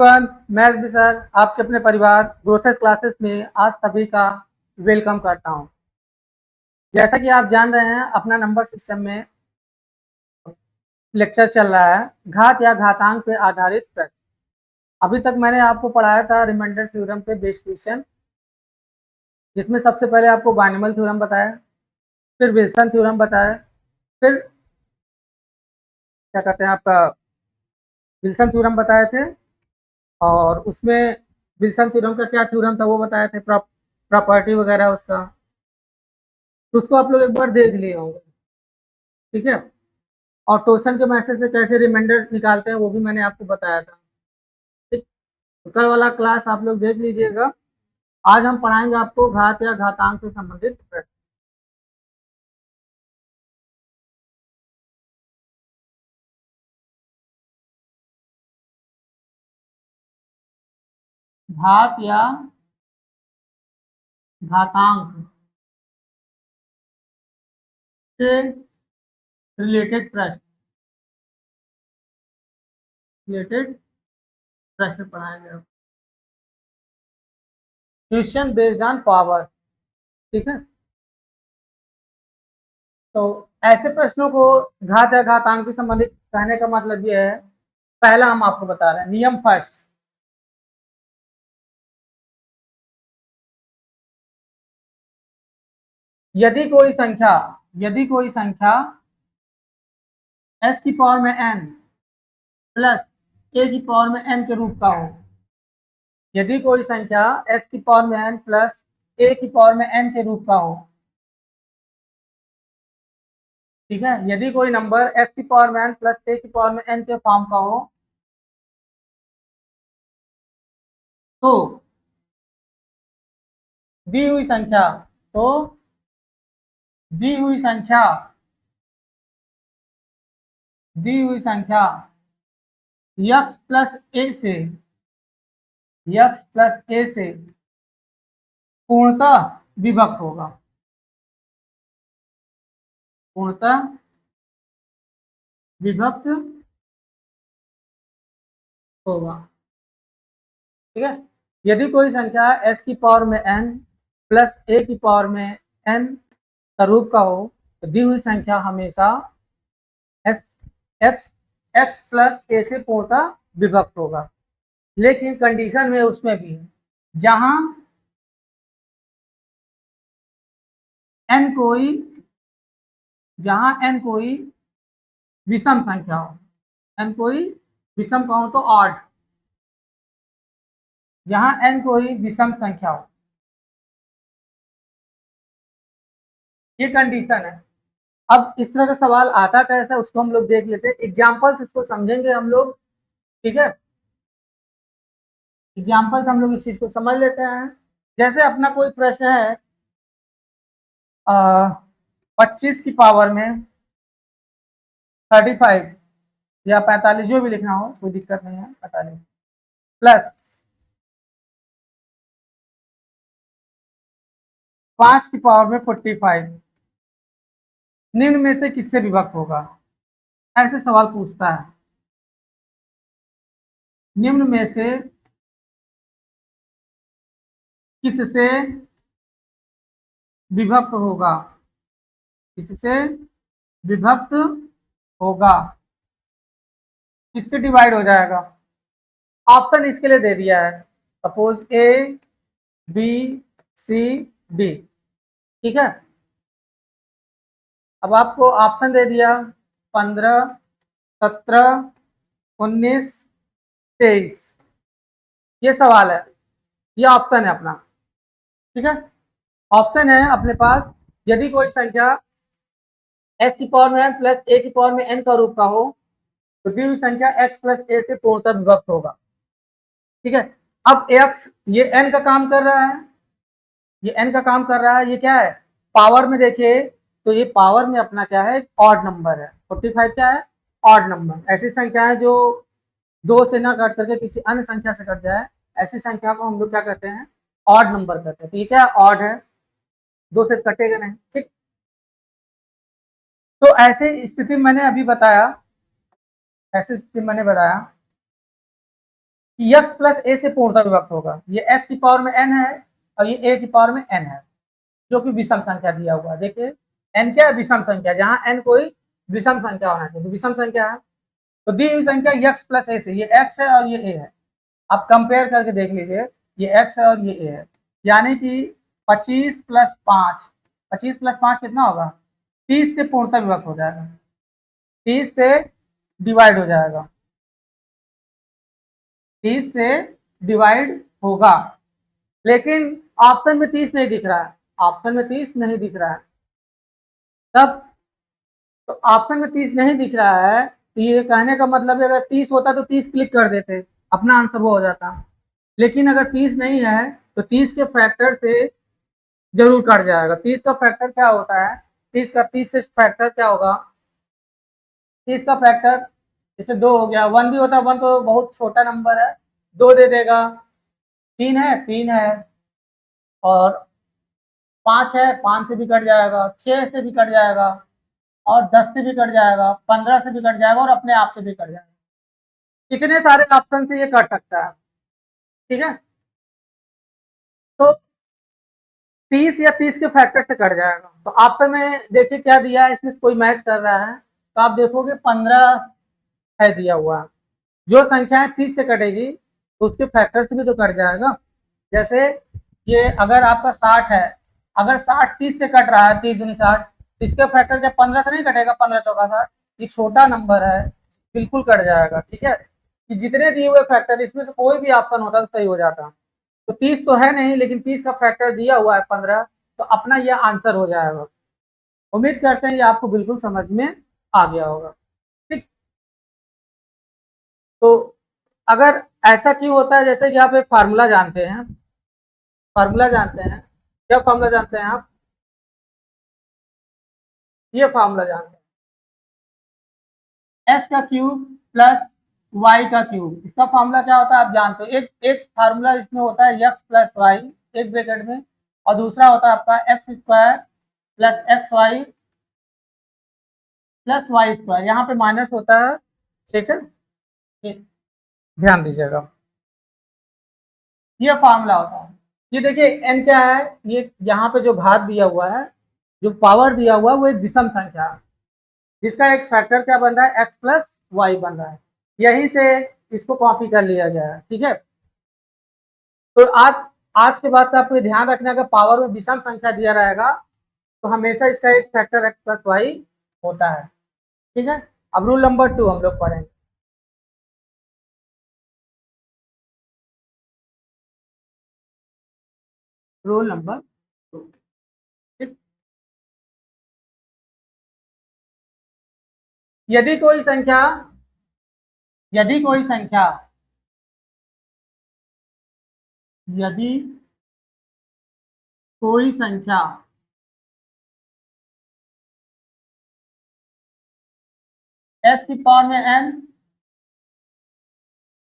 मैं भी सर आपके अपने परिवार ग्रोथेस क्लासेस में आप सभी का वेलकम करता हूं। जैसा कि आप जान रहे हैं अपना नंबर सिस्टम में लेक्चर चल रहा है घात या घातांक पे आधारित प्रश्न। अभी तक मैंने आपको पढ़ाया था रिमाइंडर थ्योरम पे बेस्ड क्वेश्चन, जिसमें सबसे पहले आपको बाइनॉमियल थ्योरम बताया, फिर विल्सन थ्योरम बताया, फिर क्या कहते हैं आपका विल्सन थ्योरम बताए थे, और उसमें विल्सन थ्योरम का क्या थ्योरम था वो बताए थे, प्रॉपर्टी वगैरह उसका, तो उसको आप लोग एक बार देख लिए होंगे। ठीक है, और टोसन के मैथड से कैसे रिमाइंडर निकालते हैं वो भी मैंने आपको बताया था। ठीक, तो कल वाला क्लास आप लोग देख लीजिएगा। आज हम पढ़ाएंगे आपको घात या घातांक से संबंधित प्रश्न। घात या घातांक से रिलेटेड प्रश्न रिलेटेड प्रश्न पढ़ाएंगे। Question based on power. ठीक है, तो ऐसे प्रश्नों को घात या घातांक से संबंधित कहने का मतलब ये है, पहला हम आपको बता रहे हैं नियम फर्स्ट। यदि कोई संख्या s की पावर में n प्लस a की पावर में n के रूप का हो, यदि कोई संख्या s की पावर में n प्लस a की पावर में n के रूप का हो, ठीक है, यदि कोई नंबर s की पावर में n प्लस a की पावर में n के फॉर्म का हो, तो दी हुई संख्या तो दी हुई संख्या दी हुई संख्या x प्लस a से पूर्णतः विभक्त होगा। पूर्णतः विभक्त होगा। ठीक है, यदि कोई संख्या s की पावर में n प्लस a की पावर में n का रूप का हो, तो दी हुई संख्या हमेशा s x प्लस a से पूर्णतः विभक्त होगा। लेकिन कंडीशन में उसमें भी है, जहां n कोई विषम संख्या हो, n कोई विषम का हो तो ऑड, जहां n कोई विषम संख्या हो, ये कंडीशन है। अब इस तरह का सवाल आता कैसा है उसको हम लोग देख लेते हैं, एग्जाम्पल इसको समझेंगे हम लोग। ठीक है, एग्जाम्पल से हम लोग इस चीज को समझ लेते हैं। जैसे अपना कोई प्रश्न है 25 की पावर में 35 या 45, जो भी लिखना हो कोई दिक्कत नहीं है, 45 प्लस 5 की पावर में 45 निम्न में से किससे विभक्त होगा, ऐसे सवाल पूछता है। निम्न में से किससे विभक्त होगा, किससे विभक्त होगा, किससे डिवाइड हो जाएगा। ऑप्शन इसके लिए दे दिया है, suppose A B C D. ठीक है, अब आपको ऑप्शन दे दिया 15 17 19 23, ये सवाल है, ये ऑप्शन है अपना। ठीक है, ऑप्शन है अपने पास, यदि कोई संख्या s की पावर में n प्लस a की पावर में n का रूप का हो, तो दी हुई संख्या x प्लस a से पूर्णतः विभक्त होगा। ठीक है, अब x ये n का काम कर रहा है, ये n का काम कर रहा है, ये क्या है पावर में देखिए, तो ये पावर में अपना क्या है ऑड नंबर है। 45 क्या है ऑड नंबर। ऐसी संख्याएं जो 2 से ना कट करके किसी अन्य संख्या से कट जाए, ऐसी संख्या को हम लोग क्या कहते हैं ऑड नंबर कहते हैं। तो ये क्या ऑड है, 2 से कटेगा नहीं। ठीक, तो ऐसे स्थिति मैंने अभी बताया, ऐसी स्थिति मैंने बताया कि x प्लस ए से पूर्णतः विभक्त होगा। ये s की पावर में n है और ये a की पावर में n है, जो कि विषम संख्या दिया हुआ है। देखिए n क्या है, विषम संख्या, जहां n कोई विषम संख्या होना चाहिए, तो विषम संख्या है। तो दी हुई संख्या x प्लस ए से, ये x है और ये a है। आप कंपेयर करके देख लीजिए, ये x है और ये a है, यानी कि 25 प्लस 5, 25 प्लस 5 कितना होगा, 30 से पूर्णतः विभक्त हो जाएगा, 30 से डिवाइड हो जाएगा, 30 से डिवाइड होगा। लेकिन ऑप्शन में 30 नहीं दिख रहा है, ऑप्शन में 30 नहीं दिख रहा है। तब तो ऑप्शन में 30 नहीं दिख रहा है, तो ये कहने का मतलब है अगर 30 होता तो 30 क्लिक कर देते, अपना आंसर वो हो जाता। लेकिन अगर 30 नहीं है तो 30 के फैक्टर से जरूर कट जाएगा। 30 का फैक्टर क्या होता है, 30 से फैक्टर क्या होगा, 30 का फैक्टर जैसे 2 हो गया, 1 भी होता है, 1 तो बहुत छोटा नंबर है, 2 दे देगा, 3 है और 5 है, 5 से भी कट जाएगा, 6 से भी कट जाएगा और 10 से भी कट जाएगा, 15 से भी कट जाएगा और अपने आप से भी कट जाएगा। इतने सारे ऑप्शन से ये कट सकता है, ठीक है। तो 30 या 30 के फैक्टर से कट जाएगा। तो ऑप्शन में देखिए क्या दिया है, इसमें कोई मैच कर रहा है, तो आप देखोगे 15 है दिया हुआ। जो संख्या 30 से कटेगी तो उसके फैक्टर से भी तो कट जाएगा। जैसे ये अगर आपका 60 है, अगर 60 30 से कट रहा है, 30 दूनी 60, इसका फैक्टर जब 15 से नहीं कटेगा, 15 चौका 60, ये छोटा नंबर है, बिल्कुल कट जाएगा, ठीक है। कि जितने दिए हुए फैक्टर, इसमें से कोई भी ऑप्शन होता तो सही हो जाता। तो 30 तो है नहीं, लेकिन 30 का फैक्टर दिया हुआ है 15, तो अपना यह आंसर हो जाएगा। उम्मीद करते हैं ये आपको बिल्कुल समझ में आ गया होगा, ठीक। तो अगर ऐसा क्यों होता है, जैसे कि आप एक फार्मूला जानते हैं, फार्मूला जानते हैं, क्या फार्मूला जानते हैं आप, ये फार्मूला जानते हैं, एस का क्यूब प्लस वाई का क्यूब, इसका फार्मूला क्या होता है आप जानते हो। एक एक फार्मूला इसमें होता है एक्स प्लस वाई एक ब्रैकेट में, और दूसरा होता है आपका x square plus x y plus y square, यहाँ पे माइनस होता है, ठीक है, ध्यान दीजिएगा, ये फार्मूला होता है। ये देखिए एन क्या है, ये यहाँ पे जो घात दिया हुआ है, जो पावर दिया हुआ है, वो एक विषम संख्या है, जिसका एक फैक्टर क्या बन रहा है, एक्स प्लस वाई बन रहा है। यहीं से इसको कॉपी कर लिया गया है, ठीक है। तो आज के बाद से आपको ये ध्यान रखना, अगर पावर में विषम संख्या दिया रहेगा तो हमेशा इसका एक फैक्टर एक्स प्लस वाई होता है, ठीक है। अब रूल नंबर 2 हम लोग पढ़ेंगे। रूल नंबर 2, ठीक। यदि कोई संख्या यदि कोई संख्या यदि कोई संख्या एस की पावर में एन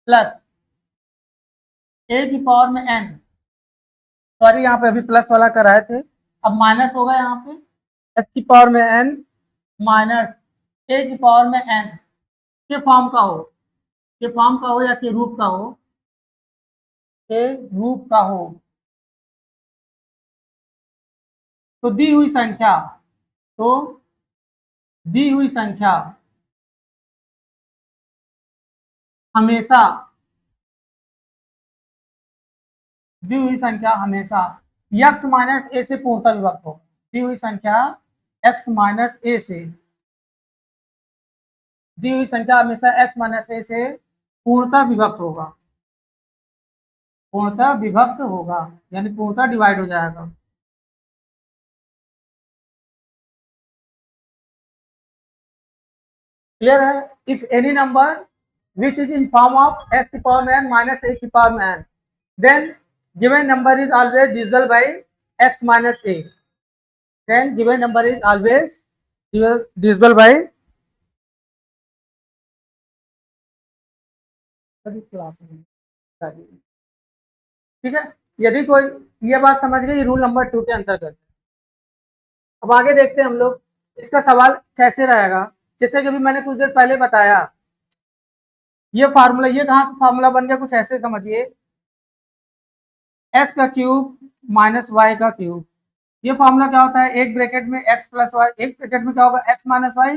प्लस ए की पावर में एन, सॉरी यहाँ पे अभी प्लस वाला कराए थे, अब माइनस होगा यहाँ पे, एस की पावर में एन माइनस ए की पावर में एन, के फॉर्म का हो, के फॉर्म का हो या के रूप का हो, के रूप का हो, तो दी हुई संख्या तो दी हुई संख्या हमेशा दी हुई संख्या हमेशा x माइनस ए से पूर्णतः विभक्त हो, दी हुई संख्या x माइनस ए से दी हुई संख्या हमेशा x माइनस ए से पूर्णतः विभक्त होगा, पूर्णतः विभक्त होगा, यानी पूर्णतः डिवाइड हो जाएगा। क्लियर है। If any number which is in form of s की पावर में n minus a की पावर में n, then given number is always divisible by x minus a, then given number is always divisible by class में, ठीक है। यदि कोई, ये बात समझ गए, रूल नंबर 2 के अंतर्गत। अब आगे देखते हैं हम लोग इसका सवाल कैसे रहेगा। जैसे कि अभी मैंने कुछ देर पहले बताया ये फार्मूला, ये कहां से फार्मूला बन गया, कुछ ऐसे समझिए, एक्स का क्यूब माइनस वाई का क्यूब। ये फार्मूला क्या होता है, एक ब्रैकेट में एक्स प्लस वाई, एक ब्रैकेट में क्या होगा एक्स माइनस वाई,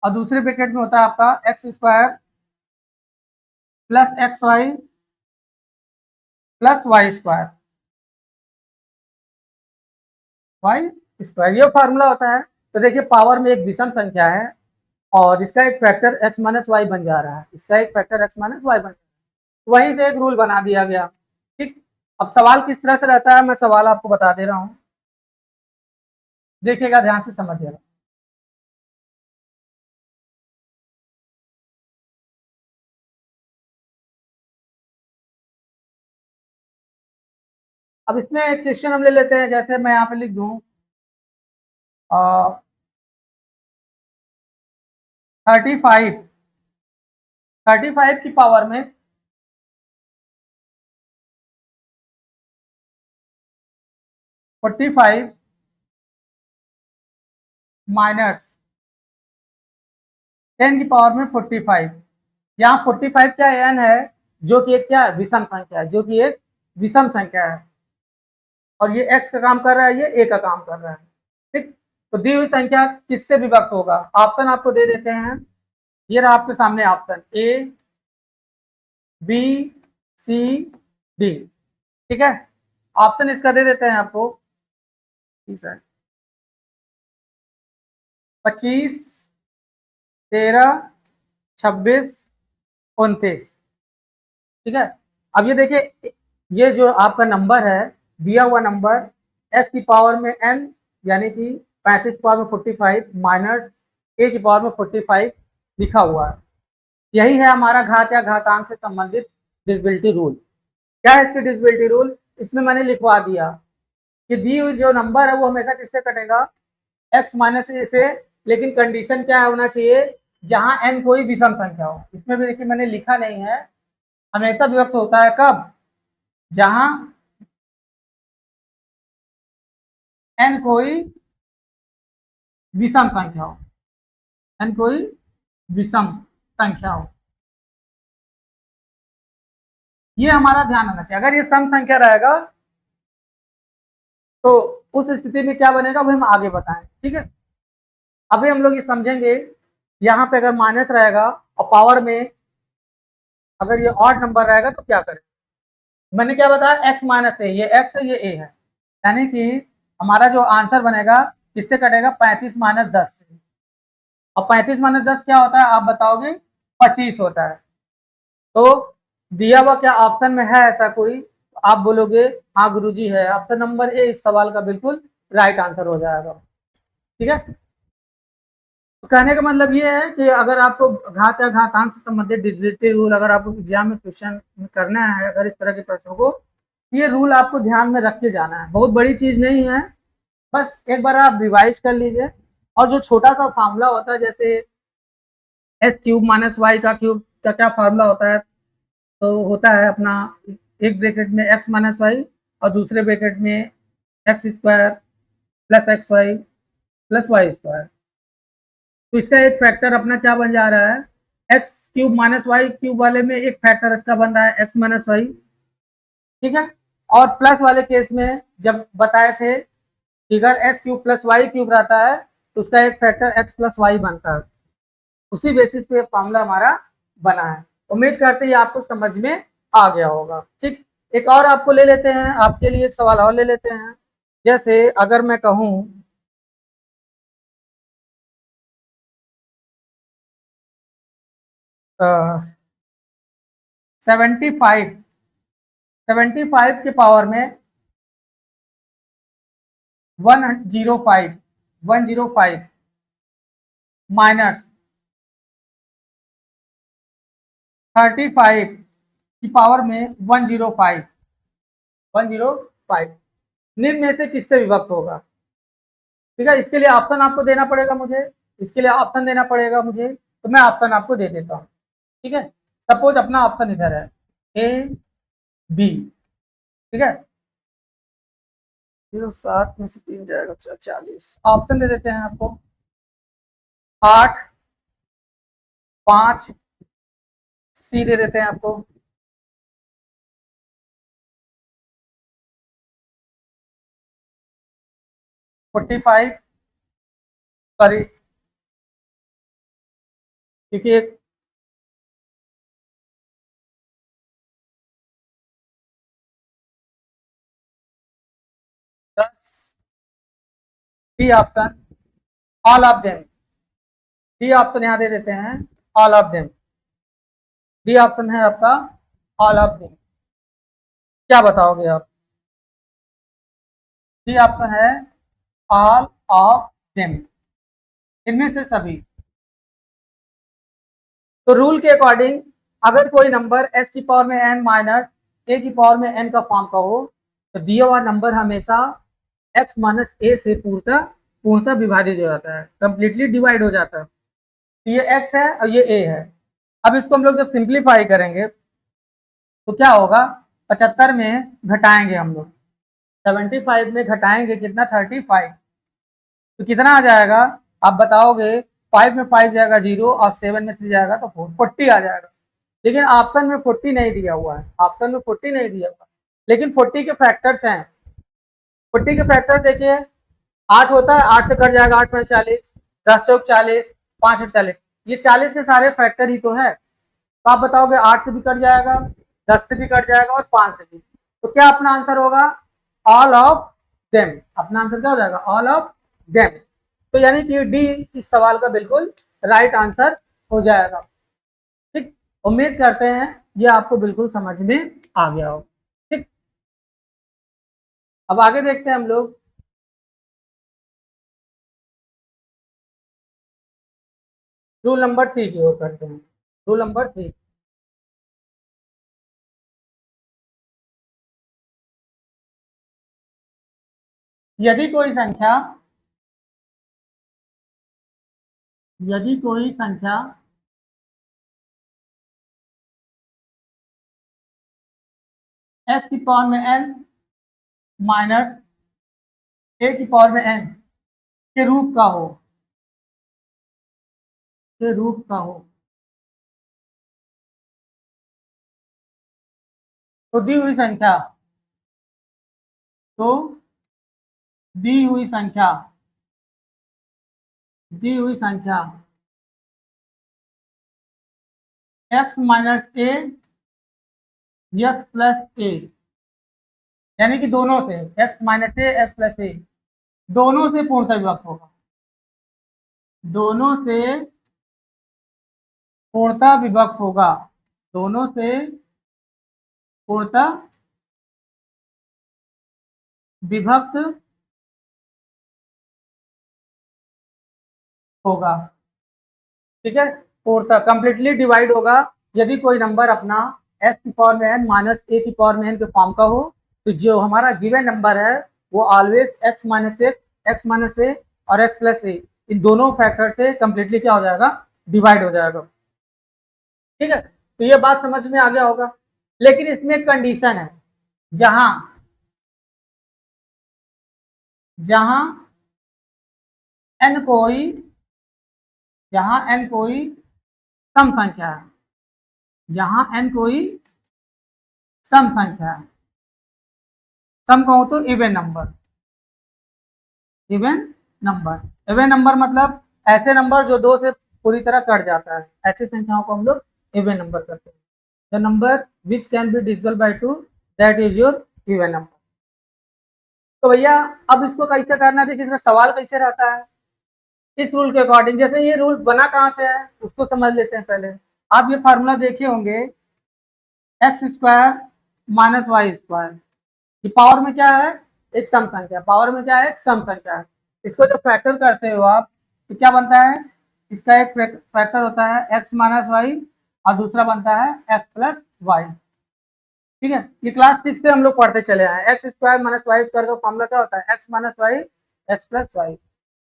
और दूसरे ब्रैकेट में होता है आपका x square plus x y plus y square, y square, ये फार्मूला होता है। तो देखिए पावर में एक विषम संख्या है और इसका एक फैक्टर एक्स माइनस वाई बन जा रहा है, इसका एक फैक्टर एक्स माइनस वाई बन, वहीं से एक रूल बना दिया गया। ठीक, अब सवाल किस तरह से रहता है, मैं सवाल आपको बता दे रहा हूं, देखिएगा ध्यान से समझिएगा। अब इसमें एक क्वेश्चन हम ले लेते हैं, जैसे मैं यहाँ पे लिख दूं 35, 35 की पावर में 45 माइनस 10 की पावर में 45। यहाँ 45 क्या एन है, जो कि एक क्या है विषम संख्या है, जो कि एक विषम संख्या है, और ये एक्स का काम कर रहा है, ये ए का काम कर रहा है। ठीक, तो दी हुई संख्या किससे विभक्त होगा, ऑप्शन आपको दे देते हैं, ये रहा आपके सामने option A B C D. ठीक है, ऑप्शन इसका दे देते हैं आपको, 25, 13, 26, 29। ठीक है, अब ये देखिए, ये जो आपका नंबर है, दिया हुआ नंबर एस की पावर में एन, यानी कि 35 की पावर में 45 माइनस ए की पावर में 45 लिखा हुआ है, यही है हमारा घात या घातांक से संबंधित डिविजिबिलिटी रूल। क्या है इसकी डिविजिबिलिटी रूल, इसमें मैंने लिखवा दिया कि दी हुई जो नंबर है वो हमेशा किससे कटेगा, एक्स माइनस ए से, लेकिन कंडीशन क्या होना चाहिए, जहां एन कोई विषम संख्या हो। इसमें भी देखिए मैंने लिखा नहीं है, हमेशा विभक्त होता है कब, जहां एन कोई विषम संख्या हो, एन कोई विषम संख्या हो, ये हमारा ध्यान होना चाहिए। अगर ये सम संख्या रहेगा तो उस स्थिति में क्या बनेगा वो हम आगे बताएं। ठीक है, अभी हम लोग ये समझेंगे, यहाँ पे अगर माइनस रहेगा और पावर में अगर ये ऑड नंबर रहेगा तो क्या करें, मैंने क्या बताया एक्स माइनस ए, ये एक्स है ये ए है, यानी कि हमारा जो आंसर बनेगा किससे कटेगा, 35 माइनस 10 से। और 35 माइनस 10 क्या होता है आप बताओगे, 25 होता है। तो दिया हुआ क्या ऑप्शन में है ऐसा कोई, तो आप बोलोगे हाँ गुरुजी है, ऑप्शन नंबर ए इस सवाल का बिल्कुल राइट आंसर हो जाएगा। ठीक है, तो कहने का मतलब ये है कि अगर आपको घात या घातांक से संबंधित डिविजिबिलिटी रूल अगर आपको एग्जाम में क्वेश्चन करना है, अगर इस तरह के प्रश्नों को, ये रूल आपको ध्यान में रख के जाना है, बहुत बड़ी चीज नहीं है, बस एक बार आप रिवाइज कर लीजिए। और जो छोटा सा फार्मूला होता है, जैसे एस क्यूब माइनस वाई का क्यूब का क्या फार्मूला होता है, तो होता है अपना, एक ब्रैकेट में एक्स माइनस वाई और दूसरे ब्रैकेट में x square plus x y plus y square. तो इसका एक फैक्टर अपना क्या बन जा रहा है, x cube minus y cube वाले में एक फैक्टर इसका बन रहा है एक्स माइनस वाई। ठीक है, और प्लस वाले केस में जब बताए थे कि अगर s cube plus y cube रहता है तो उसका एक फैक्टर एक्स प्लस वाई बनता है, उसी बेसिस पे फॉर्मूला हमारा बना है। उम्मीद करते हैं आपको समझ में आ गया होगा। ठीक, एक और आपको ले लेते हैं, आपके लिए एक सवाल और ले लेते हैं, जैसे अगर मैं कहूं 75, 75 के पावर में 105, 105 माइनस 35 की पावर में 105, 105 निम्न में से किससे विभक्त होगा। ठीक है, इसके लिए ऑप्शन आपको देना पड़ेगा मुझे, इसके लिए ऑप्शन देना पड़ेगा मुझे, तो मैं ऑप्शन आपको दे देता हूँ। ठीक है, सपोज अपना ऑप्शन इधर है ए बी। ठीक है, 07 में से 3 जाएगा 40, ऑप्शन दे देते हैं आपको 8, 5, सी दे देते हैं आपको। फोर्टी फाइव, सॉरी, क्योंकि 10, D option all of them, D option यहाँ दे देते हैं all of them, D option है आपका ऑल ऑफ देम। क्या बताओगे आप? डी ऑप्शन है ऑल ऑफ देम, इनमें से सभी। तो रूल के अकॉर्डिंग अगर कोई नंबर एस की पावर में एन माइनस ए की पावर में एन का फॉर्म का हो, तो दिया हुआ नंबर हमेशा एक्स माइनस ए से पूर्णतः पूर्णतः विभाजित हो जाता है, कंप्लीटली डिवाइड हो जाता है। तो ये एक्स है और ये ए है। अब इसको हम लोग जब सिंप्लीफाई करेंगे तो क्या होगा, 75 में घटाएंगे हम लोग, 75 में घटाएंगे कितना, 35, तो कितना आ जाएगा आप बताओगे? 5 में 5 जाएगा 0 और 7 में 3 जाएगा तो 40 आ जाएगा। लेकिन ऑप्शन में 40 नहीं दिया हुआ है, ऑप्शन में 40 नहीं दिया हुआ, लेकिन 40 के फैक्टर्स हैं। 40 के फैक्टर देखिए, 8 होता है, 8 से कट जाएगा, 8 में 40, 10 चौक 40, 5 40, ये 40 के सारे फैक्टर ही तो है। तो आप बताओगे 8 से भी कट जाएगा, 10 से भी कट जाएगा और 5 से भी, तो क्या अपना आंसर होगा? All of them. अपना आंसर क्या हो जाएगा? All of them. तो यानी कि डी इस सवाल का बिल्कुल राइट आंसर हो जाएगा। ठीक, उम्मीद करते हैं ये आपको बिल्कुल समझ में आ गया हो। ठीक, अब आगे देखते हैं हम लोग। रूल नंबर 3 की ओर करते हैं। रूल नंबर 3, यदि कोई संख्या, यदि कोई संख्या एस की पावर में एन माइनस ए की पावर में एन के रूप का हो, के रूप का हो, तो दी हुई संख्या, तो दी हुई संख्या, दी हुई संख्या एक्स माइनस ए एक्स प्लस ए, यानी कि दोनों से एक्स माइनस ए एक्स प्लस ए दोनों से पूर्णतः विभक्त होगा, दोनों से पूर्णतः विभक्त होगा, दोनों से पूर्णतः विभक्त होगा। ठीक है, पूर्णतः कंप्लीटली डिवाइड होगा यदि कोई नंबर अपना एस की पावर में एन माइनस ए की पावर में एन के फॉर्म का हो, तो जो हमारा गिवन नंबर है वो ऑलवेज एक्स माइनस ए, एक्स माइनस ए और एक्स प्लस ए, इन दोनों फैक्टर से कंप्लीटली क्या हो जाएगा? डिवाइड हो जाएगा। ठीक है, तो ये बात समझ में आ गया होगा। लेकिन इसमें एक कंडीशन है, जहां जहां एन कोई, जहां एन कोई सम संख्या है, जहां एन कोई सम संख्या है, सम कहूं तो even number, even number, even number मतलब ऐसे नंबर जो दो से पूरी तरह कट जाता है, ऐसी संख्याओं को हम लोग इवन नंबर करते हैं। The number which can be divisible by 2, that is your even number. तो भैया अब इसको कैसे करना है, देखिए इसका सवाल कैसे रहता है। इस रूल के अकॉर्डिंग, जैसे ये रूल बना कहाँ से है उसको समझ लेते हैं पहले। आप ये फार्मूला देखे होंगे, x square minus y square, ये पावर में क्या है? एक सम संख्या, पावर में क्या है? एक सम संख्या है। इसको जब फैक्टर करते हो आप तो क्या बनता है? इसका एक फैक्टर होता है एक्स माइनस वाई और दूसरा बनता है एक्स प्लस वाई। ठीक है, ये क्लास 6 से हम लोग पढ़ते चले आए। X square minus y square का फॉर्मूला क्या होता है? X minus y x plus y.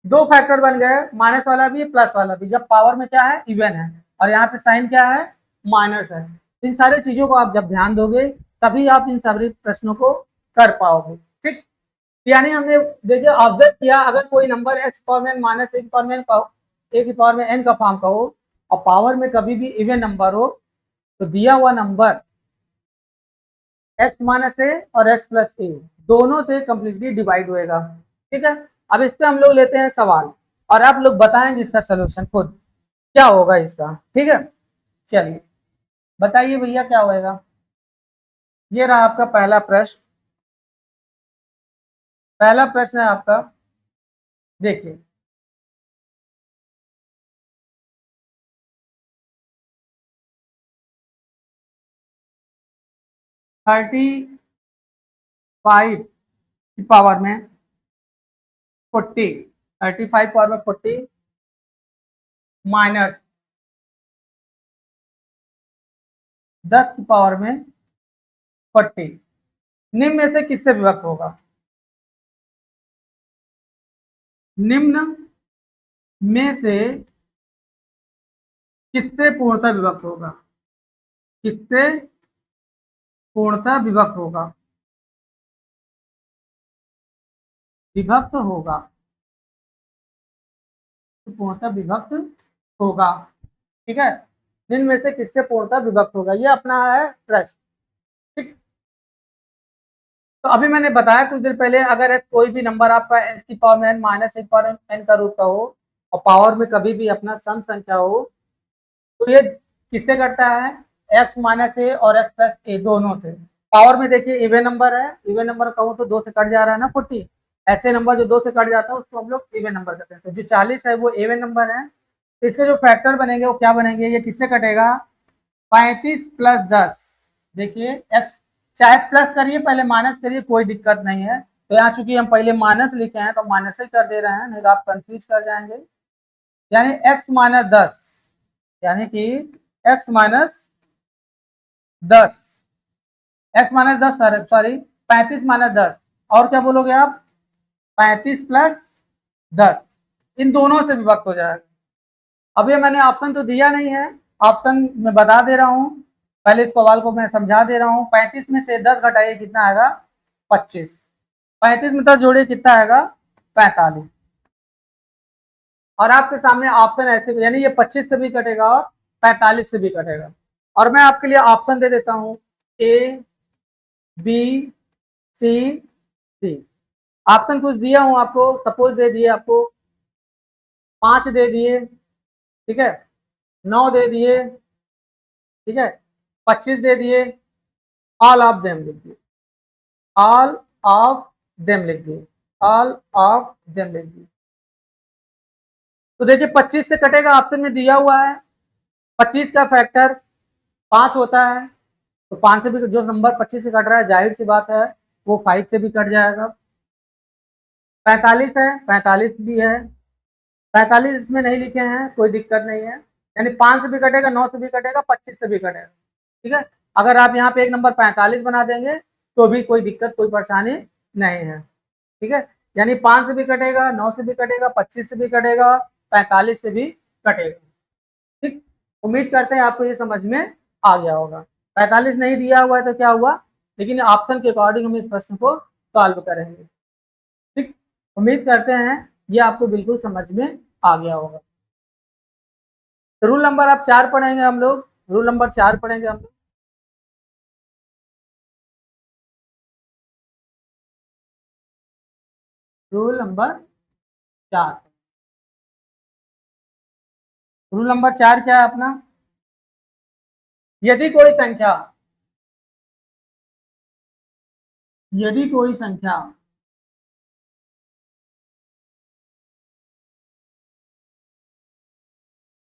दो फैक्टर बन गए, माइनस वाला भी प्लस वाला भी, जब पावर में क्या है? इवन है, और यहाँ पे साइन क्या है? माइनस है। इन सारी चीजों को आप जब ध्यान दोगे तभी आप इन सभी प्रश्नों को कर पाओगे। ठीक, यानी हमने देखिए ऑब्जर्व किया, अगर कोई नंबर एक्स पावर में माइनस ए की पावर में ए की पावर में एन का फॉर्म का हो और पावर में कभी भी इवन नंबर हो, तो दिया हुआ नंबर x माइनस ए और x प्लस ए दोनों से कंप्लीटली डिवाइड होएगा। ठीक है, अब इस पे हम लोग लेते हैं सवाल और आप लोग बताएंगे इसका सोल्यूशन खुद क्या होगा इसका। ठीक है, चलिए बताइए भैया क्या होएगा। ये रहा आपका पहला प्रश्न। पहला प्रश्न है आपका, देखिए 35 की पावर में 40, 35 पावर में 40 माइनस 10 की पावर में 40 निम्न में से किससे विभक्त होगा। निम्न में से किससे पूर्णतः विभक्त होगा, किससे पूर्णतः विभक्त होगा, विभक्त होगा, तो पूर्णतः विभक्त होगा। ठीक है, निम्न में से किससे पूर्णतः विभक्त होगा, ये अपना है प्रश्न। ठीक, तो अभी मैंने बताया कुछ देर पहले, अगर कोई भी नंबर आपका x की पावर में n माइनस एक पावर n का रूप का हो और पावर में कभी भी अपना सम संख्या हो, तो ये किससे कटता है, x माइनस ए और x प्लस ए दोनों से। पावर में देखिए इवन नंबर है, इवन नंबर कहूँ तो 2 से कट जा रहा है ना 40, ऐसे नंबर जो 2 से कट जाता है उसको हम लोग इवन नंबर कहते हैं। तो जो 40 है वो इवन नंबर है, तो इसके जो फैक्टर बनेंगे वो क्या बनेंगे, ये किससे कटेगा, 35 प्लस 10। देखिए x चाहे प्लस करिए पहले माइनस करिए कोई दिक्कत नहीं है, तो यहाँ चूंकि हम पहले माइनस लिखे हैं तो माइनस ही कर दे रहे हैं, नहीं तो आप कंफ्यूज कर जाएंगे। यानी x माइनस 10, यानी कि x minus 10, x minus 10 sorry 35 minus 10, और क्या बोलोगे आप 35 प्लस 10, इन दोनों से विभक्त हो जाएगा। अब ये मैंने ऑप्शन तो दिया नहीं है, ऑप्शन में बता दे रहा हूं, पहले इस सवाल को मैं समझा दे रहा हूं। 35 में से 10 घटाइए कितना आएगा 25, 35 में 10 जोड़िए कितना आएगा 45, और आपके सामने ऑप्शन ऐसे, यानी ये 25 से भी कटेगा और 45 से भी कटेगा। और मैं आपके लिए ऑप्शन दे देता हूं A B C D. Option कुछ दिया हूं आपको, सपोज दे दिए आपको 5 दे दिए, ठीक है, 9 दे दिए, ठीक है, 25 दे दिए, ऑल ऑफ देम लिख दिए, ऑल ऑफ देम लिख दिए, ऑल ऑफ देम लिख दिए। तो देखिए 25 से कटेगा, ऑप्शन में दिया हुआ है 25 का फैक्टर 5 होता है, तो 5 से भी जो नंबर 25 से कट रहा है जाहिर सी बात है वो 5 से भी कट जाएगा। 45 है, 45 भी है, 45 इसमें नहीं लिखे हैं कोई दिक्कत नहीं है, यानी 5 से भी कटेगा, 9 से भी कटेगा, 25 से भी कटेगा। ठीक है, अगर आप यहाँ पे एक नंबर 45 बना देंगे तो भी कोई दिक्कत कोई परेशानी नहीं है। ठीक है, यानी 5 से भी कटेगा, 9 से भी कटेगा, 25 से भी कटेगा, 45 से भी कटेगा। ठीक, उम्मीद करते हैं आपको ये समझ में आ गया होगा। 45 नहीं दिया हुआ है तो क्या हुआ, लेकिन ऑप्शन के अकॉर्डिंग हम इस प्रश्न को सॉल्व करेंगे। ठीक, उम्मीद करते हैं ये आपको बिल्कुल समझ में आ गया होगा। तो रूल नंबर आप 4 पढ़ेंगे हम लोग, रूल नंबर 4 पढ़ेंगे हम लोग। रूल नंबर 4, रूल नंबर 4 क्या है अपना, यदि कोई संख्या, यदि कोई संख्या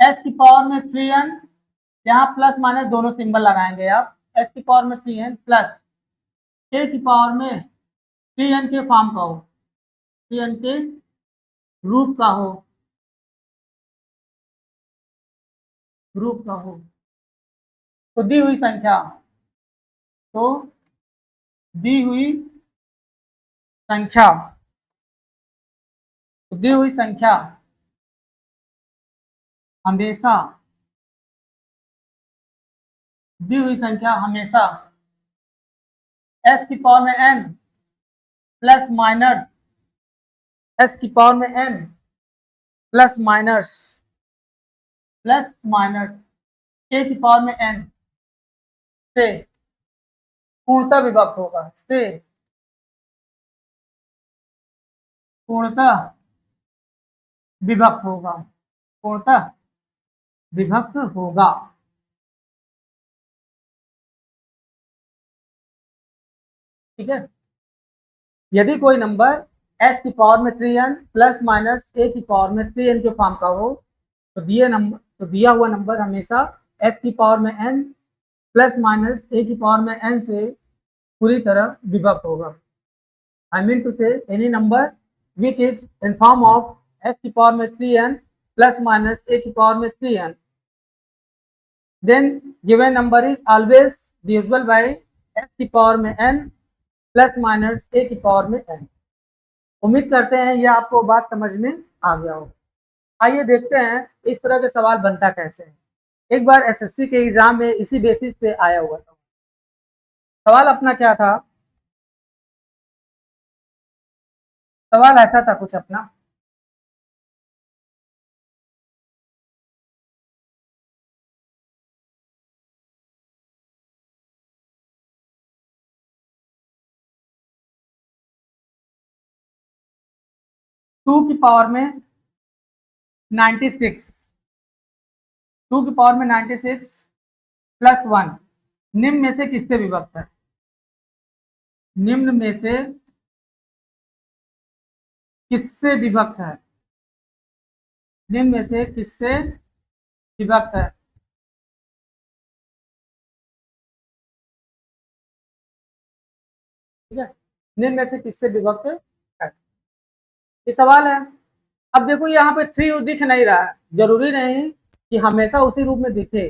s की पावर में 3n, यहाँ प्लस माइनस दोनों सिंबल लगाएंगे आप, s की पावर में 3n प्लस k की पावर में 3n के फॉर्म का हो, 3n के रूप का हो, रूप का हो, तो दी हुई संख्या, तो दी हुई संख्या, तो दी हुई संख्या हमेशा, दी हुई संख्या हमेशा s की पावर में n प्लस माइनस, s की पावर में n plus minus, plus minus k की पावर में n से पूर्णतः विभक्त होगा, से पूर्णतः विभक्त होगा, पूर्णतः विभक्त होगा। ठीक है, यदि कोई नंबर s की पावर में 3n प्लस माइनस a की पावर में 3n के फॉर्म का हो तो दिया हुआ नंबर हमेशा s की पावर में n प्लस माइनस a की पावर में n से पूरी तरह विभक्त होगा। आई मीन टू से any number which is in form of s की पावर में 3n प्लस माइनस a की पावर में 3n, then given number is always divisible by s की पावर में n प्लस माइनस a की power में n। उम्मीद करते हैं ये आपको बात समझ में आ गया हो। आइए देखते हैं इस तरह के सवाल बनता कैसे है। एक बार एसएससी के एग्जाम में इसी बेसिस पे आया हुआ था। सवाल अपना क्या था, सवाल ऐसा था कुछ अपना, टू की पावर में 96, टू की पावर में 96 प्लस 1 निम्न में से किससे विभक्त है, निम्न में से किससे विभक्त है, निम्न में से किससे विभक्त है। ठीक है, निम्न में से किससे विभक्त है, ये सवाल है। अब देखो यहाँ पे 3 दिख नहीं रहा है, जरूरी नहीं कि हमेशा उसी रूप में दिखे,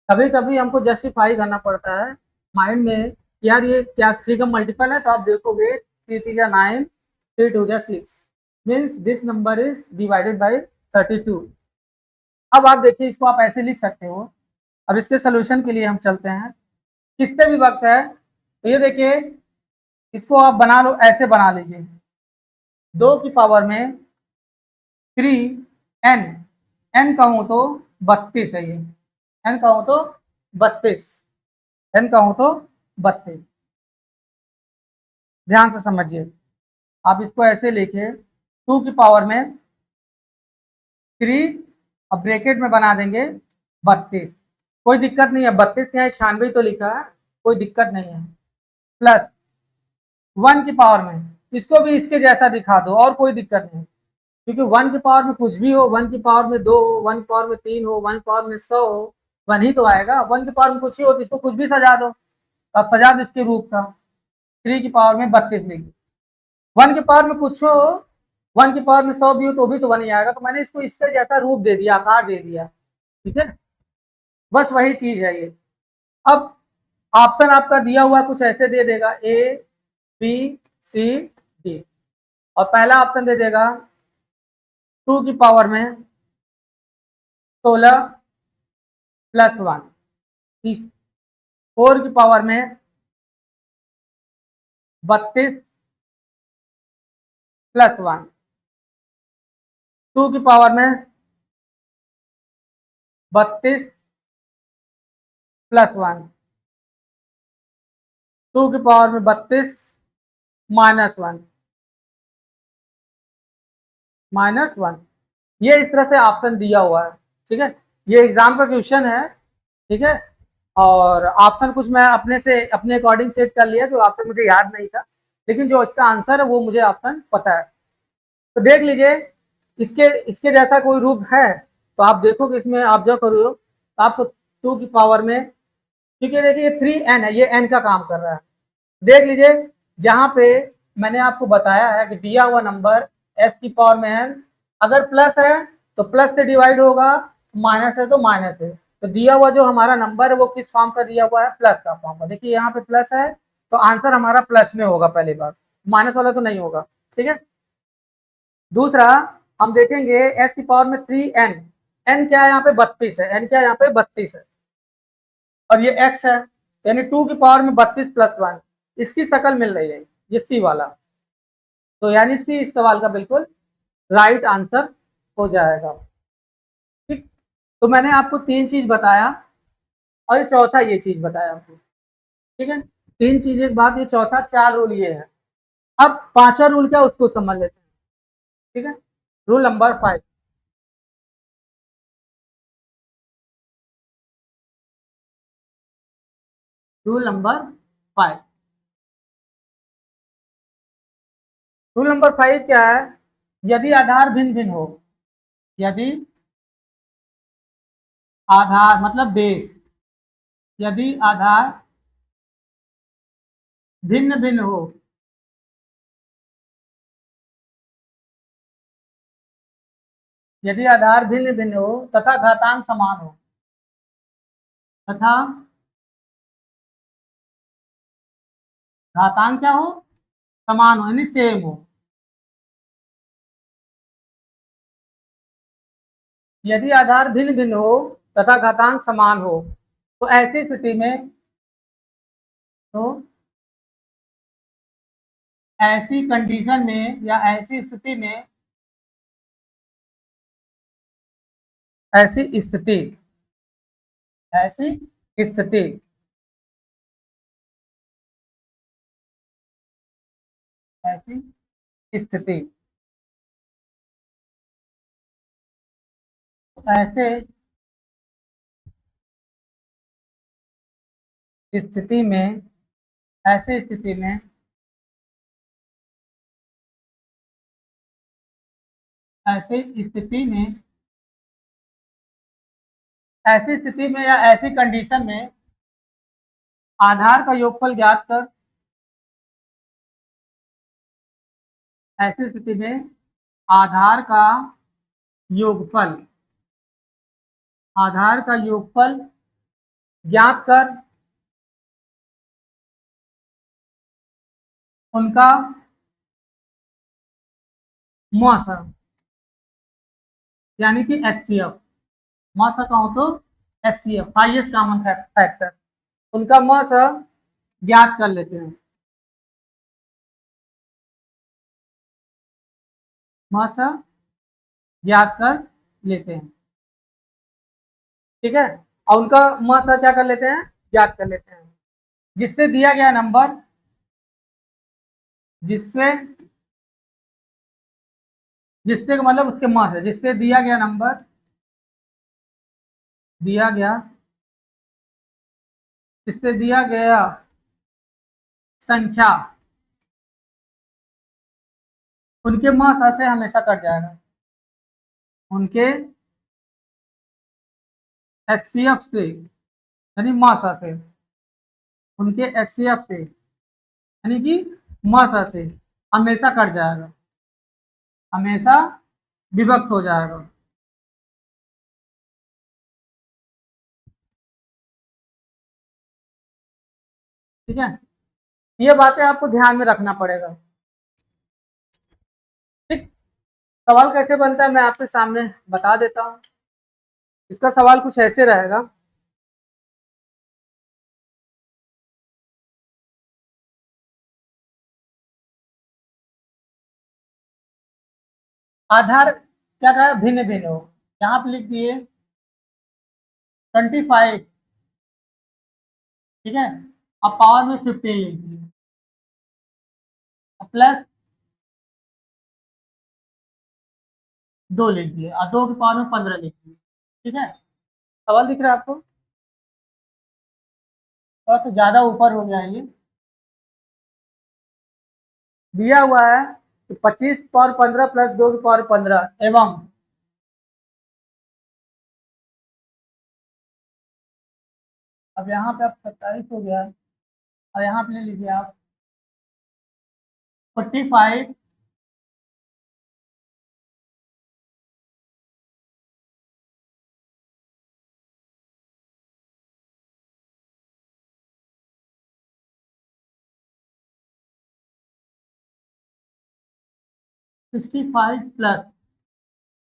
कभी कभी हमको जस्टिफाई करना पड़ता है माइंड में, यार ये क्या 3 का मल्टीपल है, तो आप देखोगे 3 3 जा 9, 3 2 जा 6 means this number is divided by 32। अब आप देखिए इसको आप ऐसे लिख सकते हो। अब इसके सोल्यूशन के लिए हम चलते हैं, किससे विभक्त है, तो ये देखिए इसको आप बना लो, ऐसे बना लीजिए, 2 की पावर में 3n, n कहूं तो 32 है, ये n कहूं तो 32, n कहूं तो 32। ध्यान से समझिए, आप इसको ऐसे लिखे 2 की पावर में 3, अब ब्रैकेट में बना देंगे 32, कोई दिक्कत नहीं है, 32 के यहाँ 96 तो लिखा है, कोई दिक्कत नहीं है, प्लस 1 की पावर में इसको भी इसके जैसा दिखा दो और कोई दिक्कत नहीं, क्योंकि 1 की पावर में कुछ भी हो, 1 की पावर में 2 हो, 1 की पावर में 3 हो, 1 की पावर में 100 हो, 1 ही तो आएगा। 1 की पावर में कुछ ही हो तो इसको कुछ भी सजा दो, अब सजा दो इसके रूप का, 3 की पावर में 32 लिखिए। 1 की पावर में कुछ हो, 1 की पावर में 100 भी हो तो भी तो 1 ही आएगा, तो मैंने इसको इसका जैसा रूप दे दिया, आकार दे दिया। ठीक है, बस वही चीज है ये। अब ऑप्शन आपका दिया हुआ कुछ ऐसे दे देगा, ए बी सी डी, और पहला ऑप्शन दे देगा 2 की पावर में 16 प्लस 1, 4 की पावर में 32 प्लस 1, 2 की पावर में 32 प्लस 1, 2 की पावर में 32 माइनस 1, माइनस 1। ये इस तरह से ऑप्शन दिया हुआ है। ठीक है, ये एग्जाम का क्वेश्चन है। ठीक है, और ऑप्शन कुछ मैं अपने से अपने अकॉर्डिंग सेट कर लिया, जो ऑप्शन मुझे याद नहीं था, लेकिन जो इसका आंसर है वो मुझे ऑप्शन पता है। तो देख लीजिए, इसके इसके जैसा कोई रूप है तो आप देखो कि इसमें आप जो करो तो आपको 2 की पावर में, क्योंकि देखिए 3n है, ये n का काम कर रहा है। देख लीजिए जहां पे मैंने आपको बताया है कि दिया हुआ नंबर s की पावर में n, अगर प्लस है तो प्लस से डिवाइड होगा, माइनस है तो माइनस है, तो दिया हुआ जो हमारा नंबर है वो किस फॉर्म का दिया हुआ है, प्लस का फॉर्म का। देखिए यहाँ पे प्लस है तो आंसर हमारा प्लस में होगा, पहली बार माइनस वाला तो नहीं होगा। ठीक है, दूसरा हम देखेंगे s की पावर में 3n, n क्या है यहाँ पे 32 है, n क्या है यहाँ पे 32 है, और ये x है, यानी 2 की पावर में 32 प्लस 1, इसकी शक्ल मिल रही है, ये सी वाला, तो यानी सी इस सवाल का बिल्कुल राइट आंसर हो जाएगा। ठीक, तो मैंने आपको 3 चीज बताया और चौथा ये चीज बताया आपको। ठीक है, 3 चीजें के बाद ये चौथा, 4 रूल ये है। अब पांचवा रूल क्या उसको समझ लेते हैं। ठीक है, rule number 5। Rule number 5। Rule number 5 क्या है? यदि आधार भिन्न भिन्न हो, यदि आधार मतलब बेस, यदि आधार भिन्न भिन्न हो, यदि आधार भिन्न भिन्न हो तथा घातांक समान हो, तथा घातांक क्या हो? समान हो, यानी सेम हो। यदि आधार भिन्न भिन्न हो तथा घातांक समान हो, तो ऐसी स्थिति में, तो ऐसी कंडीशन में या ऐसी स्थिति में, ऐसी स्थिति, ऐसी स्थिति, ऐसी स्थिति, ऐसे स्थिति में, ऐसे स्थिति में, ऐसी स्थिति में, ऐसी स्थिति में या ऐसी कंडीशन में आधार का योगफल ज्ञात कर, ऐसी स्थिति में आधार का योगफल, आधार का योगफल ज्ञात कर उनका मौसा, यानी कि एचसीएफ, मौसा का हो तो एचसीएफ, हाईएस्ट कॉमन फैक्टर, उनका मौसा ज्ञात कर लेते हैं। मौसा ज्ञात कर लेते हैं। ठीक है, और उनका मौसा क्या कर लेते हैं? ज्ञात कर लेते हैं। जिससे दिया गया नंबर, जिससे, जिससे मतलब उसके मौस है, जिससे दिया गया नंबर, दिया गया, जिससे दिया गया संख्या उनके मौसा से हमेशा कट जाएगा, उनके एचसीएफ से, यानी मौसा से, उनके एचसीएफ से, यानी कि मौसा से हमेशा कट जाएगा, हमेशा विभक्त हो जाएगा। ठीक है, ये बातें आपको ध्यान में रखना पड़ेगा। ठीक, सवाल कैसे बनता है मैं आपके सामने बता देता हूं। इसका सवाल कुछ ऐसे रहेगा। आधार क्या कहा? भिन्न भिन्न हो, यहाँ पे लिख दिए 25। ठीक है, अब पावर में 15 लिख दिए, प्लस 2 लिख दिए, और 2 की पावर में 15 लिख दिए। ठीक है, सवाल दिख रहा है आपको? थोड़ा तो ज्यादा ऊपर हो गया ये। दिया हुआ है कि 25 पावर 15 प्लस 2 की पावर 15 एवं अब यहाँ पे आप 27 हो गया, और यहाँ पे ले लीजिए आप 45 65 प्लस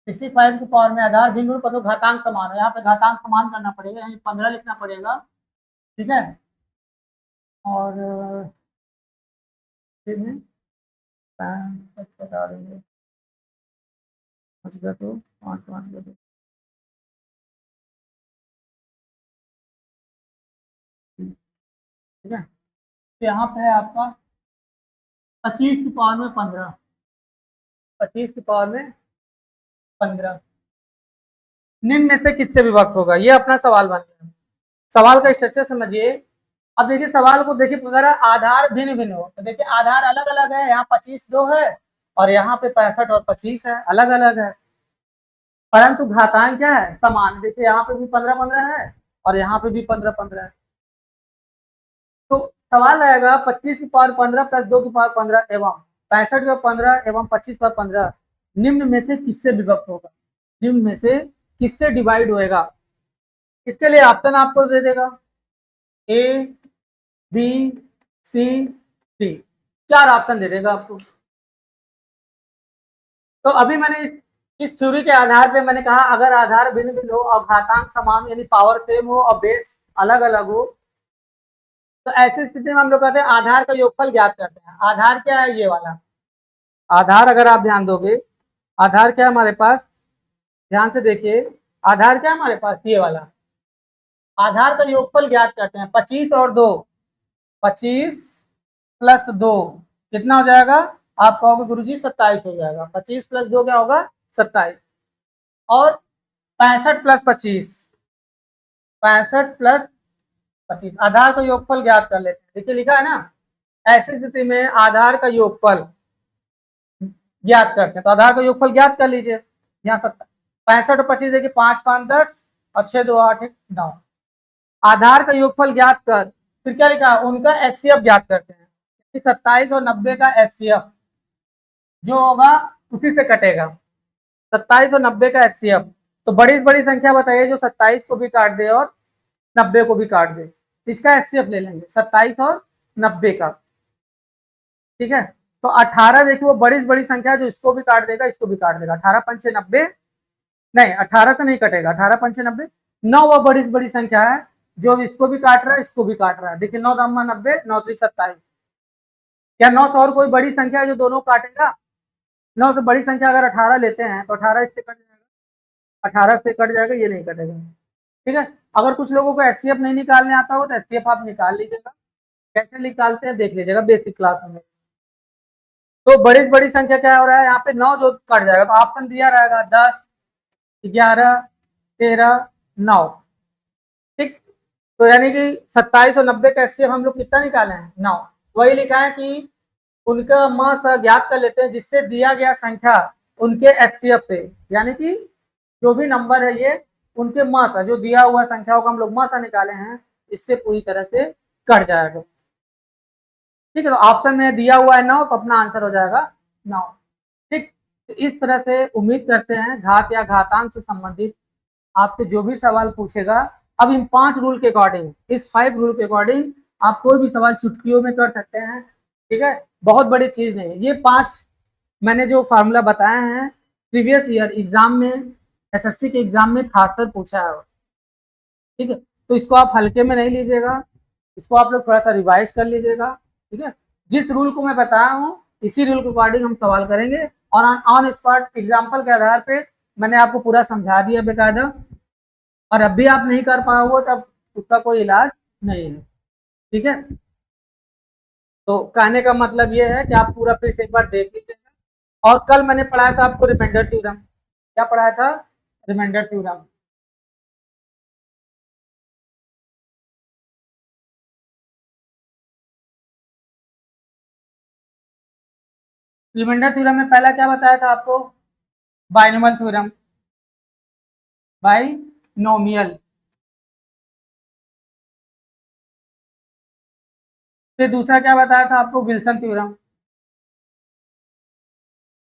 65 की पावर में आधार भिन्न रूप तो घातांक समान है, यहाँ पे घातांक समान करना पड़ेगा, यानी 15 लिखना पड़ेगा। ठीक है, और फिर में बता देंगे, तो 5 5 बजे। ठीक है, यहाँ पे है आपका 25 की पावर में 15, 25 की पावर में 15 निम्न में से किससे विभक्त होगा, ये अपना सवाल बन गया। सवाल का स्ट्रक्चर समझिए। अब देखिए सवाल को देखिए, अगर आधार भिन्न भिन्न हो तो देखिए आधार अलग अलग है, यहाँ 25 दो है और यहाँ पे 65 और 25 है, अलग अलग है, परंतु घातांक क्या है, समान। देखिए यहाँ पे भी 15-15 है और यहाँ पे भी 15-15 है। तो सवाल रहेगा 25 की पावर 15 प्लस 2 की पावर 15 एवं 65 का 15 एवं 25 पर 15 निम्न में से किससे विभक्त होगा, निम्न में से किससे डिवाइड होएगा। इसके लिए ऑप्शन आपको दे देगा ए, बी, सी, डी, 4 ऑप्शन दे देगा आपको। तो अभी मैंने इस थ्योरी के आधार पे मैंने कहा अगर आधार भिन्न भिन्न हो और घातांक समान यानी पावर सेम हो और बेस अलग अलग हो तो ऐसी स्थिति में हम लोग कहते हैं आधार का योगफल ज्ञात करते हैं। आधार क्या है, ये वाला आधार, अगर आप ध्यान दोगे आधार क्या है हमारे पास, ध्यान से देखिए आधार क्या है हमारे पास, ये वाला आधार का योगफल ज्ञात करते हैं। 25 और 2, 25 प्लस 2 कितना हो जाएगा, आप कहोगे गुरुजी 27 हो जाएगा। 25 प्लस 2 क्या होगा, 27। और 65 प्लस 25, 65 प्लस 25 आधार का योगफल ज्ञात कर लेते हैं। देखिए लिखा है ना, ऐसी स्थिति में आधार का योगफल ज्ञात करते हैं। तो आधार का योगफल ज्ञात कर लीजिए। यहाँ 65 और 25 देखिए 5 5 10 और 6 2 8 9। आधार का योगफल ज्ञात कर फिर क्या लिखा, उनका एचसीएफ ज्ञात करते हैं। 27 और 90 का एचसीएफ जो होगा उसी से कटेगा, 27 और 90 का एचसीएफ। तो बड़ी बड़ी संख्या बताइए जो 27 को भी काट दे और 90 को भी काट दे, इसका एचसीएफ ले लेंगे 27 और 90 का। ठीक है, तो 18 देखिए वो बड़ी संख्या जो इसको भी काट देगा इसको भी काट देगा। 18 पंचे 90, नहीं 18 से नहीं कटेगा, 18 पंचे 90। 9 वो बड़ी संख्या है जो इसको भी काट रहा है इसको भी काट रहा है। देखिए 9 दामा 90, 9 3 27। क्या 9 से और कोई बड़ी संख्या है जो दोनों काटेगा, 9 से बड़ी संख्या अगर 18 लेते हैं तो 18 इससे कट जाएगा, 18 से कट जाएगा, ये नहीं कटेगा। ठीक है, अगर कुछ लोगों को एचसीएफ नहीं निकालने आता हो तो एचसीएफ आप निकाल लीजिएगा, कैसे निकालते हैं देख लीजिएगा बेसिक क्लास में। तो बड़ी संख्या क्या हो रहा है यहाँ पे, 9 जो कट जाएगा तो ऑप्शन दिया रहेगा 10, 11, 13, 9। ठीक, तो यानी कि 27 और 90 का एचसीएफ हम लोग कितना निकाले हैं, 9। वही लिखा है कि उनका मास ज्ञात कर लेते हैं जिससे दिया गया संख्या उनके एचसीएफ से, यानी कि जो भी नंबर है ये उनके मास जो दिया हुआ संख्याओं का हम लोग मास निकाले हैं, इससे पूरी तरह से कट जाएगा। ठीक है, तो ऑप्शन में दिया हुआ है 9 तो अपना आंसर हो जाएगा 9। ठीक, तो इस तरह से उम्मीद करते हैं घात या घातांक से संबंधित आपसे जो भी सवाल पूछेगा, अब इन 5 रूल के अकॉर्डिंग, इस 5 रूल के अकॉर्डिंग आप कोई भी सवाल चुटकियों में कर सकते हैं। ठीक है, बहुत बड़ी चीज नहीं है। ये 5 मैंने जो फार्मूला बताए हैं प्रीवियस ईयर एग्जाम में, एसएससी के एग्जाम में खासकर पूछा है। ठीक है, तो इसको आप हल्के में नहीं लीजिएगा, इसको आप लोग थोड़ा सा रिवाइज कर लीजिएगा। ठीक है, जिस रूल को मैं बताया हूँ इसी रूल के अकॉर्डिंग हम सवाल करेंगे और ऑन स्पॉट एग्जाम्पल के आधार पे मैंने आपको पूरा समझा दिया बेकायदा। और अब भी आप नहीं कर पाओगे तब उसका कोई इलाज नहीं है। ठीक है, तो कहने का मतलब ये है कि आप पूरा फिर से एक बार देख लीजिएगा। और कल मैंने पढ़ाया था आपको रिमाइंडर थ्योरम, क्या पढ़ाया था, रिमाइंडर थ्योरम। रिमाइंडर थ्योरम में पहला क्या बताया था आपको, बाइनोमियल थ्योरम, बाइनोमियल। फिर दूसरा क्या बताया था आपको, विल्सन थ्योरम,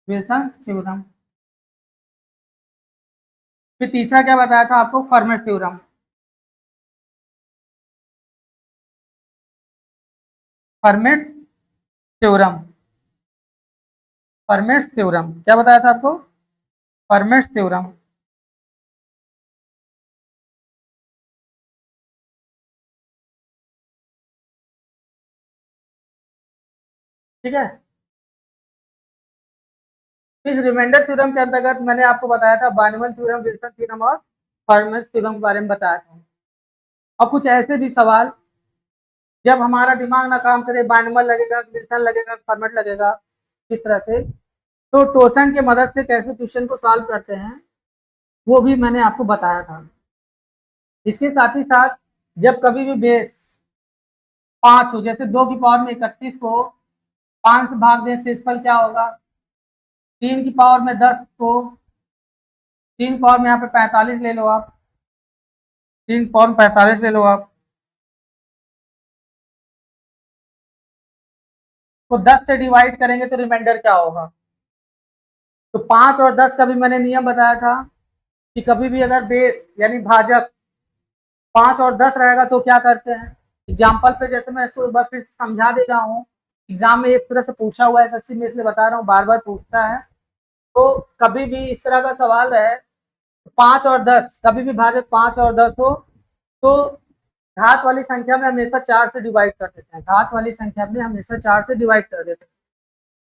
विल्सन थ्योरम। फिर तीसरा क्या बताया था आपको, फर्मेस थ्योरम, फर्मेस थ्योरम, फर्मेस थ्योरम क्या बताया था आपको, फर्मेस थ्योरम। ठीक है, इस रिमाइंडर थ्योरम के अंतर्गत मैंने आपको बताया था बाइनोमियल थ्योरम, विल्सन थ्योरम और फर्मेस थ्योरम के बारे में बताया था। और कुछ ऐसे भी सवाल जब हमारा दिमाग ना काम करे, बाइनोमियल लगेगा, डिवीजन लगेगा, फॉर्मेट लगेगा, किस तरह से। तो टोसन की मदद से कैसे क्वेश्चन को सॉल्व करते हैं वो भी मैंने आपको बताया था। इसके साथ ही साथ जब कभी भी बेस 5 हो, जैसे 2 की पावर में 31 को 5 से भाग दें, शेषफल क्या होगा? 3 की पावर में 10 को 3 पावर में यहाँ पे 45 ले लो आप, 3 पावर में 45 ले लो आप, तो 10 से डिवाइड करेंगे तो रिमाइंडर क्या होगा? तो 5 और 10 का भी मैंने नियम बताया था कि कभी भी अगर बेस यानी भाजक 5 और 10 रहेगा तो क्या करते हैं। एग्जाम्पल पे जैसे मैं इसको एक बार फिर समझा दे रहा हूँ, एग्जाम में एक तरह से पूछा हुआ है, एसएससी में इसलिए बता रहा हूँ, बार बार पूछता है। तो कभी भी इस तरह का सवाल है, 5 और 10 कभी भी भाजक 5 और 10 हो तो घात वाली संख्या में हमेशा 4 से डिवाइड कर देते हैं, घात वाली संख्या में हमेशा 4 से डिवाइड कर देते हैं।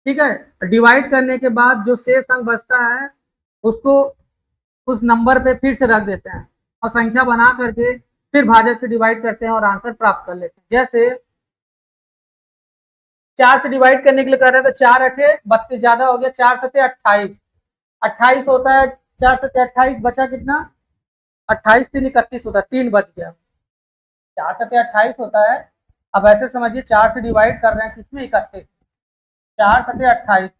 ठीक है, डिवाइड करने के बाद जो शेष अंक बचता है उसको उस नंबर पे फिर से रख देते हैं और संख्या बना करके फिर भाजक से डिवाइड करते हैं और आंसर प्राप्त कर लेते हैं। जैसे 4 से डिवाइड करने के लिए कर रहे हैं तो 4 अठे 32 ज्यादा हो गया, 4 सते 28, 28 होता है, 4 सते 28 बचा कितना? 28 3 31 होता है, 3 बच गया, 4 सते 28 होता है। अब ऐसे समझिए 4 से डिवाइड कर रहे हैं किसमें? 31, 4 सते 28,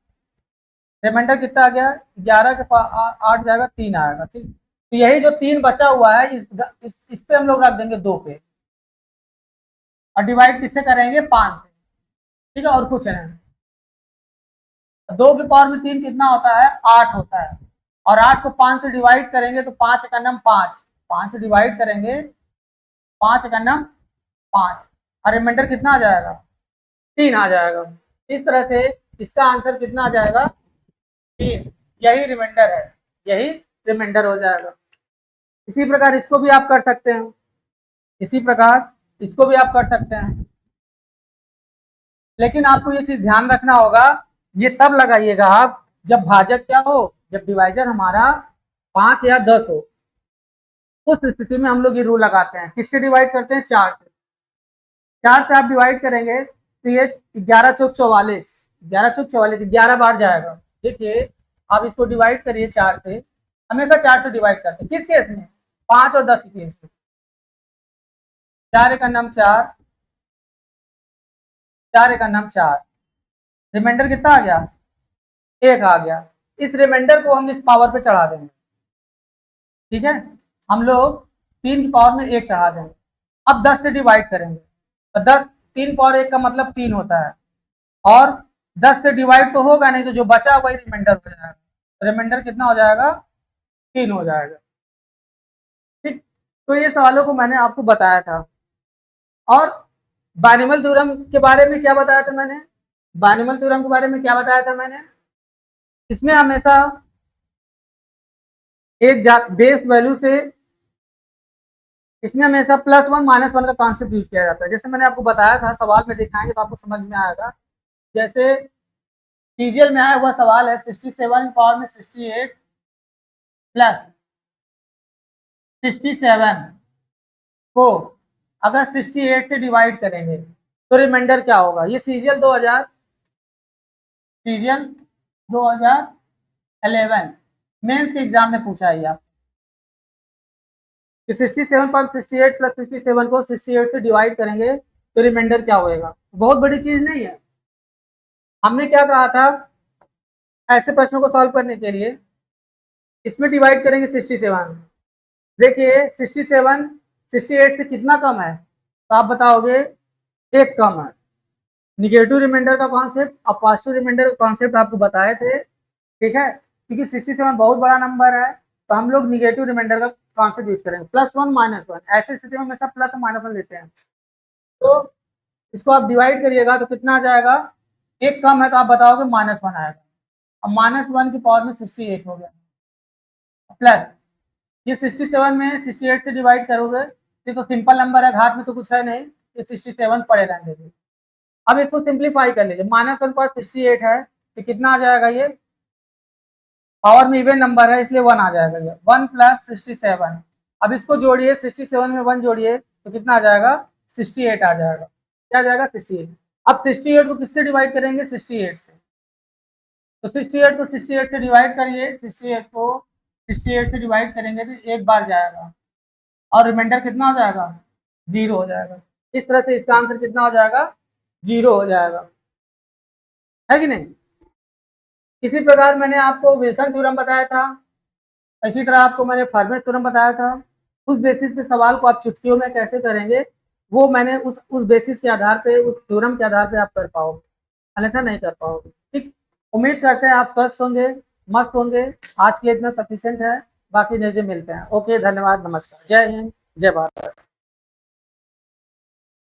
रिमाइंडर कितना आ गया? 11 के 8 जाएगा, 3 आएगा। ठीक, तो यही जो 3 बचा हुआ है इस पे हम लोग रख देंगे 2 पे और डिवाइड किससे करेंगे? 5 से। ठीक है, और कुछ नहीं। 2 की पावर में 3 कितना होता है? 8 होता है, और 8 को 5 से डिवाइड करेंगे तो 5 का नम 5, 5 से डिवाइड करेंगे 5 का नम 5, और रिमाइंडर कितना आ जाएगा? 3 आ जाएगा। इस तरह से इसका आंसर कितना आ जाएगा? 3। यही रिमाइंडर है, यही रिमाइंडर हो जाएगा। इसी प्रकार इसको भी आप कर सकते हैं, इसी प्रकार इसको भी आप कर सकते हैं, लेकिन आपको ये चीज ध्यान रखना होगा, ये तब लगाइएगा आप जब भाजक क्या हो, जब डिवाइजर हमारा 5 या 10 हो। उस स्थिति में हम लोग ये रूल लगाते हैं, किससे डिवाइड करते हैं? 4 से। 4 से आप डिवाइड करेंगे तो ये 11 चौक 44, 11 चौक 44, 11 बार जाएगा। देखिए आप इसको डिवाइड करिए 4 से, हमेशा 4 से डिवाइड करते हैं, किस केस में? 5 और 10 के केस में। 4 का नम 4, 4 का नम 4, रिमाइंडर कितना आ गया? 1 आ गया। इस रिमाइंडर को हम इस पावर पे चढ़ा देंगे। ठीक है, हम लोग 3 की पावर में 1 चढ़ा देंगे। अब 10 से डिवाइड करेंगे तो 10, 3 पावर 1 का मतलब 3 होता है, और 10 से डिवाइड तो होगा नहीं, तो जो बचा वही रिमाइंडर हो जाएगा। रिमाइंडर कितना हो जाएगा? 3 हो जाएगा। ठीक, तो ये सवालों को मैंने आपको बताया था। और बाइनोमियल थ्योरम के बारे में क्या बताया था मैंने? बाइनोमियल थ्योरम के बारे में क्या बताया था मैंने? इसमें हमेशा एक बेस वैल्यू से, इसमें हमेशा +1 -1 का कॉन्सेप्ट यूज किया जाता है। जैसे मैंने आपको बताया था, सवाल में दिखाएंगे तो आपको समझ में आएगा। जैसे टीजीएल में आया हुआ सवाल है 67 पावर में 68 प्लस 67 को अगर 68 से डिवाइड करेंगे तो रिमाइंडर क्या होगा? ये सीजीएल 2011 मेंस के एग्जाम में पूछा है आप कि 67.68 प्लस 67 को 68 से डिवाइड करेंगे तो रिमाइंडर क्या होएगा? बहुत बड़ी चीज नहीं है। हमने क्या कहा था, ऐसे प्रश्नों को सॉल्व करने के लिए इसमें डिवाइड करेंगे 67। देखिए 67 68 से कितना कम है? तो आप बताओगे 1 कम है। निगेटिव रिमाइंडर का कॉन्सेप्ट और पॉजिटिव रिमाइंडर का कॉन्सेप्ट आपको बताए थे। ठीक है, क्योंकि 67 बहुत बड़ा नंबर है तो हम लोग निगेटिव रिमाइंडर का कॉन्सेप्ट यूज करेंगे, +1 -1। ऐसी स्थिति में हमेशा प्लस और -1 लेते हैं। तो इसको आप डिवाइड करिएगा तो कितना आ जाएगा? 1 कम है तो आप बताओगे -1 आएगा। अब -1 की पावर में 68 हो गया, प्लस ये 67 में 68 से डिवाइड करोगे, ये तो सिंपल नंबर है, घात में तो कुछ है नहीं, ये 67 पड़े रहने देंगे। अब इसको सिंप्लीफाई कर लीजिए, -1 पर 68 है तो कितना आ जाएगा? ये पावर में इवन नंबर है इसलिए 1 आ जाएगा, ये 1 + 67। अब इसको जोड़िए, 67 में 1 जोड़िए तो कितना आ जाएगा? 68 आ जाएगा। क्या जाएगा 68। अब 68 को किससे डिवाइड करेंगे 68 से, तो 68 को 68 से डिवाइड करिए, 68 को 68 से डिवाइड करेंगे तो एक बार जाएगा और रिमाइंडर कितना हो जाएगा 0 हो जाएगा। इस तरह से इसका आंसर कितना हो जाएगा 0 हो जाएगा, है कि नहीं। इसी प्रकार मैंने आपको विल्सन थ्योरम बताया था, इसी तरह आपको मैंने फर्मे थ्योरम बताया था। उस बेसिस पे सवाल को आप चुटकियों में कैसे करेंगे वो मैंने उस बेसिस के आधार पे, उस थ्योरम के आधार पे आप कर पाओगे, अन्यथा नहीं कर पाओगे। ठीक, उम्मीद करते हैं आप स्वस्थ होंगे, मस्त होंगे। आज के लिए इतना सफिशिएंट है, बाकी नतीजे मिलते हैं। ओके, धन्यवाद, नमस्कार, जय हिंद, जय भारत।